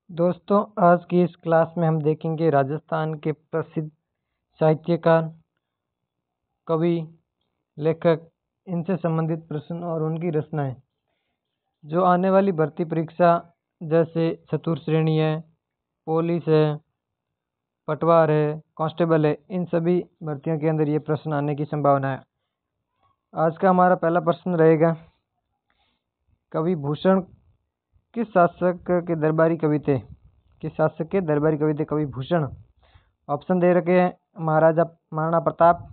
दोस्तों, आज की इस क्लास में हम देखेंगे राजस्थान के प्रसिद्ध साहित्यकार, कवि, लेखक, इनसे संबंधित प्रश्न और उनकी रचनाएं जो आने वाली भर्ती परीक्षा जैसे चतुर श्रेणी है, पुलिस है, पटवार है, कांस्टेबल है, इन सभी भर्तियों के अंदर ये प्रश्न आने की संभावना है। आज का हमारा पहला प्रश्न रहेगा, कवि भूषण किस शासक के दरबारी कवि थे? किस शासक के दरबारी कवि थे कवि भूषण? ऑप्शन दे रखे हैं, महाराणा प्रताप,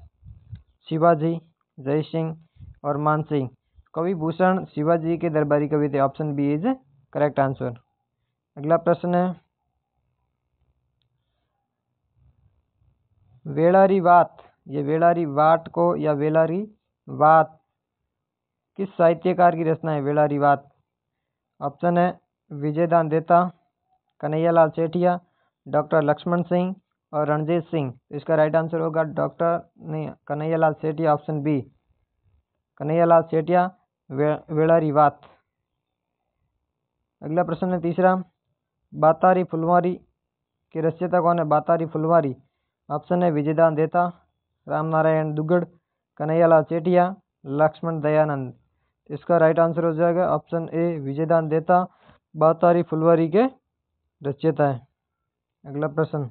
शिवाजी, जय सिंह और मान सिंह। कवि भूषण शिवाजी के दरबारी कवि थे। Option B is correct answer. अगला प्रश्न है, वेलारी वात, ये वेलारी वाट को या वेलारी वात किस साहित्यकार की रचना है? वेलारी वात। ऑप्शन है विजयदान देता, कन्हैयालाल सेठिया, डॉक्टर लक्ष्मण सिंह और रणजीत सिंह। इसका राइट आंसर होगा कन्हैयालाल सेठिया। ऑप्शन बी कन्हैयालाल सेठिया वेलारी वात। अगला प्रश्न है तीसरा, बातारी फुलवारी के रचयिता कौन है? बातारी फुलवारी। ऑप्शन है विजयदान देता, रामनारायण दुग्गड़, कन्हैयालाल सेठिया, लक्ष्मण दयानंद। इसका राइट आंसर हो जाएगा ऑप्शन ए विजयदान देता, बातारी फुलवारी के रचयिता है। अगला प्रश्न,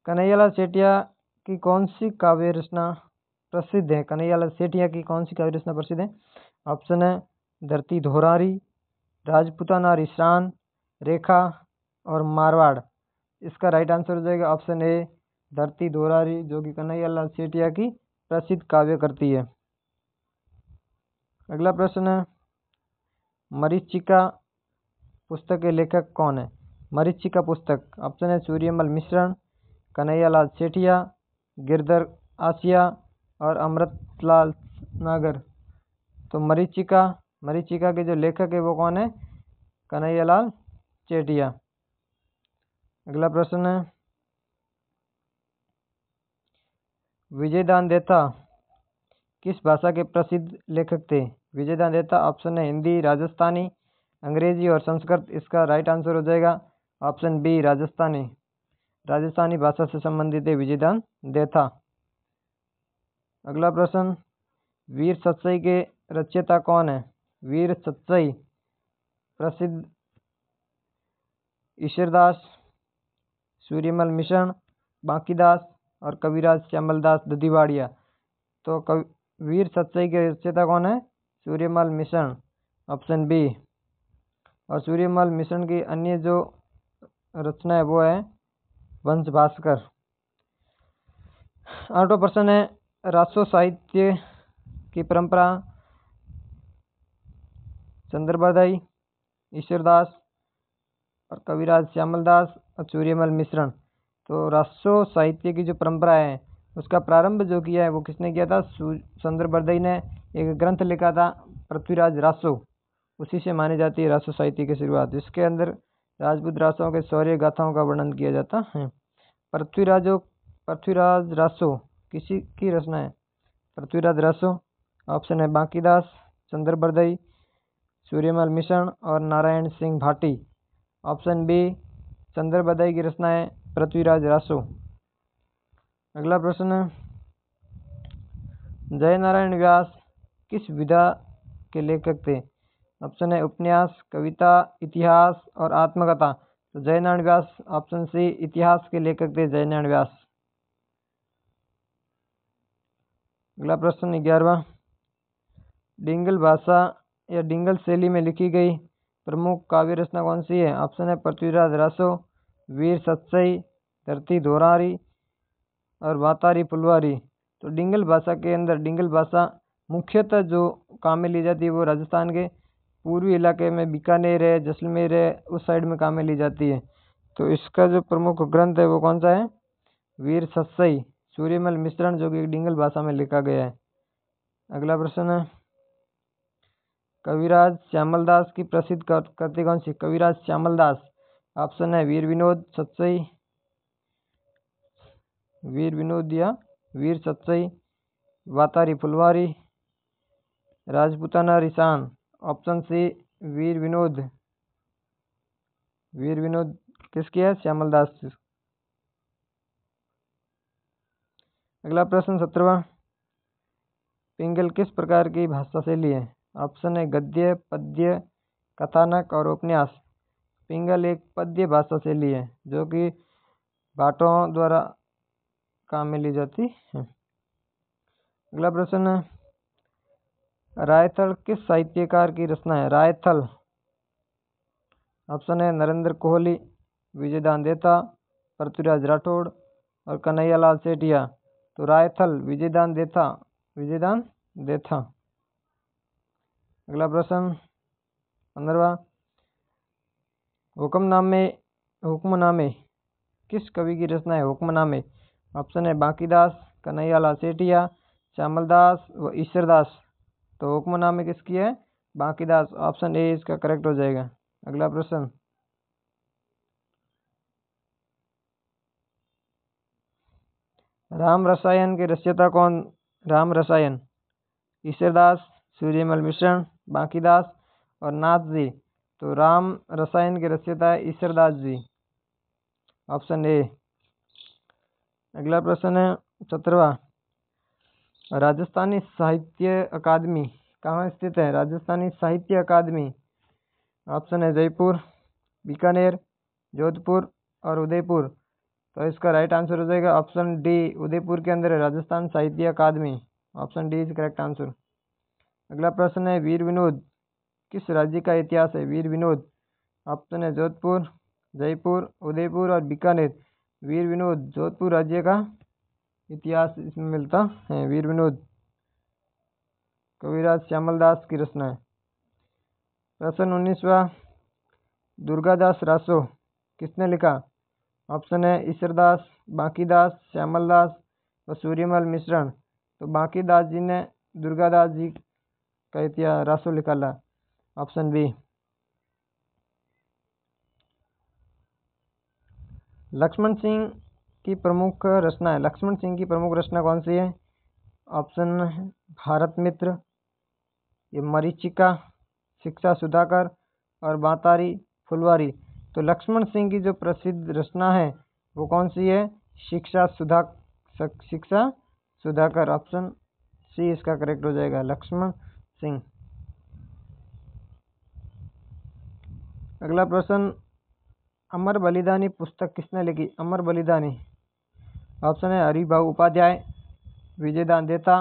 कन्हैयालाल सेठिया की कौन सी काव्य रचना प्रसिद्ध है? कन्हैयालाल सेठिया की कौन सी काव्य रचना प्रसिद्ध है? ऑप्शन है धरती धोरारी, राजपूताना रिसान, रेखा और मारवाड़। इसका राइट आंसर हो जाएगा ऑप्शन ए धरती धोरारी, जो कि कन्हैयालाल सेठिया की प्रसिद्ध काव्य करती है। अगला प्रश्न है, मरीचिका पुस्तक के लेखक कौन है? मरीचिका पुस्तक। ऑप्शन है सूर्यमल मिश्रण, कन्हैयालाल सेठिया, गिरधर आसिया और अमृतलाल नागर। तो मरीचिका के जो लेखक है वो कौन है? कन्हैयालाल सेठिया। अगला प्रश्न है, विजयदान देता किस भाषा के प्रसिद्ध लेखक थे? विजयदान देता। ऑप्शन है हिंदी, राजस्थानी, अंग्रेजी और संस्कृत। इसका राइट आंसर हो जाएगा ऑप्शन बी राजस्थानी। राजस्थानी भाषा से संबंधित है विजयदान देता। अगला प्रश्न, वीर सतसई के रचयिता कौन है? वीर सतसई प्रसिद्ध ईश्वरदास, सूर्यमल मिश्रण, बांकीदास और कविराज श्यामलदास ददीवाड़िया। तो वीर सतसई के रचयिता कौन है? सूर्यमल मिश्रण। Option B. और सूर्यमल मिश्रण की अन्य जो रचना है वो है वंश भास्कर। आठवां प्रश्न है, रासो साहित्य की परंपरा चंद्रबरदाई, ईश्वरदास और कविराज श्यामलदास और सूर्यमल मिश्रण। तो रासो साहित्य की जो परंपरा है उसका प्रारंभ जो किया है वो किसने किया था? चंद्रबरदाई ने एक ग्रंथ लिखा था पृथ्वीराज रासो, उसी से मानी जाती है रासो साहित्य की शुरुआत। इसके अंदर राजपूत राजाओं के शौर्य गाथाओं का वर्णन किया जाता है। पृथ्वीराज रासो किसी की रचना है? पृथ्वीराज रासो। ऑप्शन है बांकीदास, चंद्रबरदाई, सूर्यमल मिश्रण और नारायण सिंह भाटी। ऑप्शन बी चंद्रबरदाई की रचना है पृथ्वीराज रासो। अगला प्रश्न है, जय नारायण व्यास किस विधा के लेखक थे? ऑप्शन है उपन्यास, कविता, इतिहास और आत्मकथा। तो जय नारायण व्यास ऑप्शन सी इतिहास के लेखक थे जय नारायण व्यास। अगला प्रश्न 11वां, डिंगल भाषा या डिंगल शैली में लिखी गई प्रमुख काव्य रचना कौन सी है? ऑप्शन है पृथ्वीराज रासो, वीर सतसई, धरती धोरारी और वातारी फुलवारी। तो डिंगल भाषा के अंदर डिंगल भाषा मुख्यतः जो काम में ली जाती है वो राजस्थान के पूर्वी इलाके में बीकानेर है, जैसलमेर है, उस साइड में काम में ली जाती है। तो इसका जो प्रमुख ग्रंथ है वो कौन सा है? वीर सतसई, सूर्यमल मिश्रण, जो कि डिंगल भाषा में लिखा गया है। अगला प्रश्न है, कविराज श्यामलदास की प्रसिद्ध कृति कौन सी? कविराज श्यामलदास। ऑप्शन है वीर विनोद सतसई, वीर विनोद या वीर सतसई, वातारी फुलवारी, राजपूताना रिसान। ऑप्शन सी वीर विनोद वीर विनोद किसकी है? श्यामल दास। अगला प्रश्न 17वां, पिंगल किस प्रकार की भाषा शैली है? ऑप्शन है गद्य, पद्य, कथानक और उपन्यास। पिंगल एक पद्य भाषा शैली है जो कि भाटों द्वारा काम में ली जाती है। अगला प्रश्न है, रायथल किस साहित्यकार की रचना है? रायथल, ऑप्शन है नरेंद्र कोहली, विजयदान देथा, पृथ्वीराज राठौड़ और कन्हैयालाल सेठिया। तो रायथल विजयदान देथा, विजयदान देथा। अगला प्रश्न 15वां, हुक्मनामे किस कवि की रचना है? हुक्मनामे, ऑप्शन है बांकीदास, कन्हैयालाल सेठिया, श्यामल दास व ईश्वरदास। तो हुक्मनामे किसकी है? बांकीदास। ऑप्शन ए इसका करेक्ट हो जाएगा। अगला प्रश्न, राम रसायन के रचयिता कौन? राम रसायन, ईश्वरदास, सूर्यमल मिश्रण, बांकीदास और नाथ जी। तो राम रसायन के रचयिता है ईश्वरदास जी। Option A. अगला प्रश्न है 17वां, राजस्थानी साहित्य अकादमी कहाँ स्थित है? राजस्थानी साहित्य अकादमी, ऑप्शन है जयपुर, बीकानेर, जोधपुर और उदयपुर। तो इसका राइट आंसर हो जाएगा ऑप्शन डी, उदयपुर के अंदर है Rajasthan Sahitya Akademi. Option D is correct answer. अगला प्रश्न है, वीर विनोद किस राज्य का इतिहास है? वीर विनोद, ऑप्शन है जोधपुर, जयपुर, उदयपुर और बीकानेर। वीर विनोद जोधपुर राज्य का इतिहास इसमें मिलता है। वीर विनोद कविराज श्यामल दास की रचना है। प्रश्न 19वां, दुर्गादास रासो किसने लिखा? ऑप्शन है ईश्वरदास, बांकीदास, श्यामल दास व सूर्यमल मिश्रण। तो बांकीदास जी ने दुर्गादास जी का इतिहास रासो निकाला। Option B. लक्ष्मण सिंह की प्रमुख रचना है। लक्ष्मण सिंह की प्रमुख रचना कौन सी है? ऑप्शन है भारत मित्र, ये मरीचिका, शिक्षा सुधाकर और बातारी फुलवारी। तो लक्ष्मण सिंह की जो प्रसिद्ध रचना है वो कौन सी है? शिक्षा सुधाकर। ऑप्शन सी इसका करेक्ट हो जाएगा, लक्ष्मण सिंह। अगला प्रश्न, अमर बलिदानी पुस्तक किसने लिखी? अमर बलिदानी, ऑप्शन है हरिभाऊ उपाध्याय, विजयदान देथा,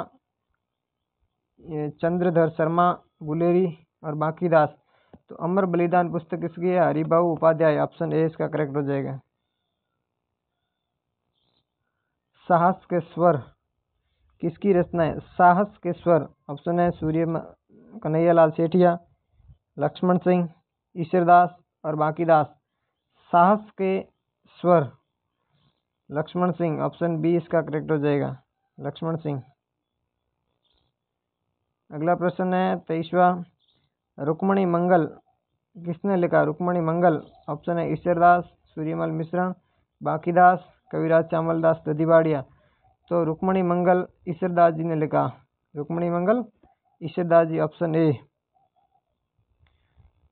चंद्रधर शर्मा गुलेरी और बांकीदास। तो अमर बलिदान पुस्तक किसकी है? हरिभाऊ उपाध्याय। ऑप्शन ए इसका करेक्ट हो जाएगा। साहस के स्वर किसकी रचना है? साहस के स्वर, ऑप्शन है कन्हैयालाल सेठिया, लक्ष्मण सिंह, ईश्वरदास और बांकीदास। साहस के स्वर लक्ष्मण सिंह। ऑप्शन बी इसका करेक्ट हो जाएगा, लक्ष्मण सिंह। अगला प्रश्न है 23वां, रुक्मणी मंगल किसने लिखा? रुक्मणी मंगल, ऑप्शन है ईश्वरदास, सूर्यमल मिश्रण, बांकीदास, कविराज श्यामल दास ददीवाड़िया। तो रुक्मणी मंगल ईश्वरदास जी ने लिखा। रुक्मणी मंगल ईश्वरदास जी। Option A.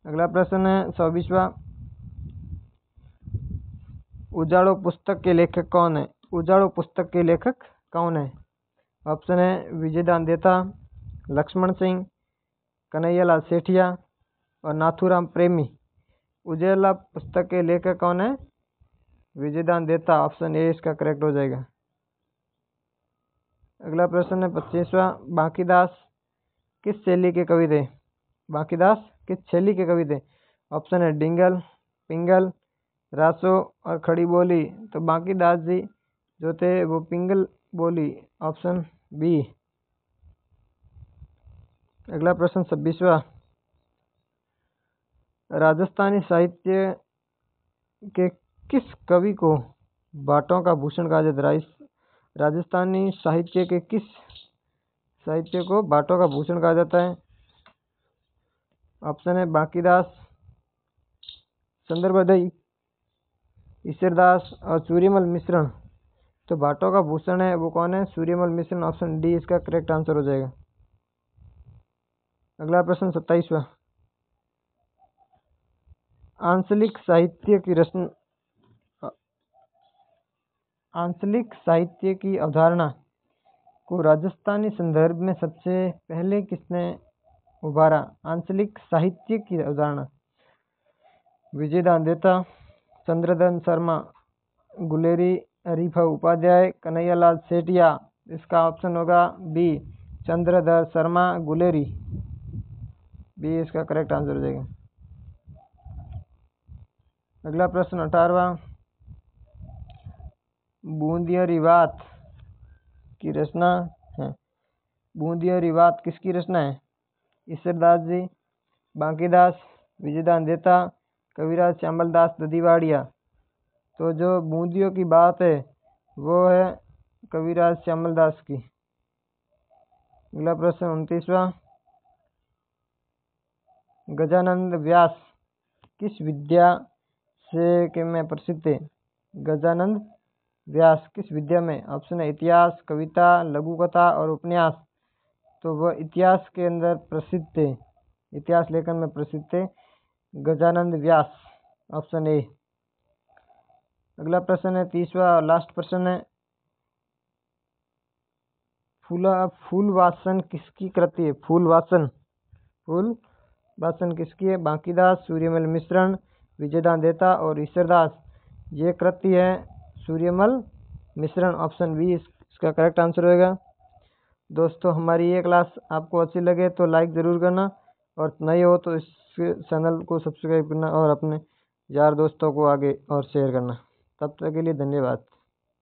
अगला प्रश्न है 24वां, उजाड़ो पुस्तक के लेखक कौन है? उजाड़ो पुस्तक के लेखक कौन है? ऑप्शन है विजयदान देथा, लक्ष्मण सिंह, कन्हैयालाल सेठिया और नाथूराम प्रेमी। उजाला पुस्तक के लेखक कौन है? विजयदान देथा। ऑप्शन ए इसका करेक्ट हो जाएगा। अगला प्रश्न है 25वां, बांकीदास किस शैली के कवि थे? बांकीदास किस शैली के कवि थे? ऑप्शन है डिंगल, पिंगल, रासो और खड़ी बोली। तो बांकीदास जी जो थे वो पिंगल बोली। Option B. अगला प्रश्न 26वां, राजस्थानी साहित्य के किस कवि को भाटों का भूषण कहा जाता है? राजस्थानी साहित्य के किस साहित्य को भाटों का भूषण कहा जाता है? ऑप्शन है बांकीदास, संदर्भदयी, ईश्वरदास और सूर्यमल मिश्रण। तो भाटों का भूषण है वो कौन है? सूर्यमल मिश्रण। ऑप्शन डी इसका करेक्ट आंसर हो जाएगा। अगला प्रश्न 27वां, आंचलिक साहित्य की रचना आंचलिक साहित्य की अवधारणा को राजस्थानी संदर्भ में सबसे पहले किसने उभारा? आंचलिक साहित्य की अवधारणा विजयदान देता, चंद्रधन शर्मा, गुलेरी, हरीफा उपाध्याय, कन्हैयालाल सेठिया। इसका ऑप्शन होगा बी, चंद्रधर शर्मा, गुलेरी। बी इसका करेक्ट आंसर हो जाएगा। अगला प्रश्न 18वां, बूंदिया रिवात की रचना है। बूंदिया रिवात किसकी रचना है? ईश्वरदास जी, बांकीदास, विजयदान देता, कविराज श्यामल दास ददीवाड़िया। तो जो बूंदियों की बात है वो है कविराज श्यामल दास की। अगला प्रश्न 29वां, गजानंद व्यास किस विद्या से के में प्रसिद्ध है? गजानंद व्यास किस विद्या में? ऑप्शन है इतिहास, कविता, लघु कथा और उपन्यास। तो वह इतिहास के अंदर प्रसिद्ध थे, इतिहास लेखन में प्रसिद्ध थे गजानंद व्यास। Option A. अगला प्रश्न है 30वां और लास्ट प्रश्न है, फूलवासन किसकी कृति है? फूलवासन किसकी है? बांकीदास, सूर्यमल मिश्रण, विजयदान देता और ईश्वरदास। ये कृति है सूर्यमल मिश्रण। ऑप्शन बी इसका करेक्ट आंसर होगा। दोस्तों हमारी ये क्लास आपको अच्छी लगे तो लाइक ज़रूर करना, और नए हो तो इस चैनल को सब्सक्राइब करना और अपने यार दोस्तों को आगे और शेयर करना। तब तक के लिए धन्यवाद।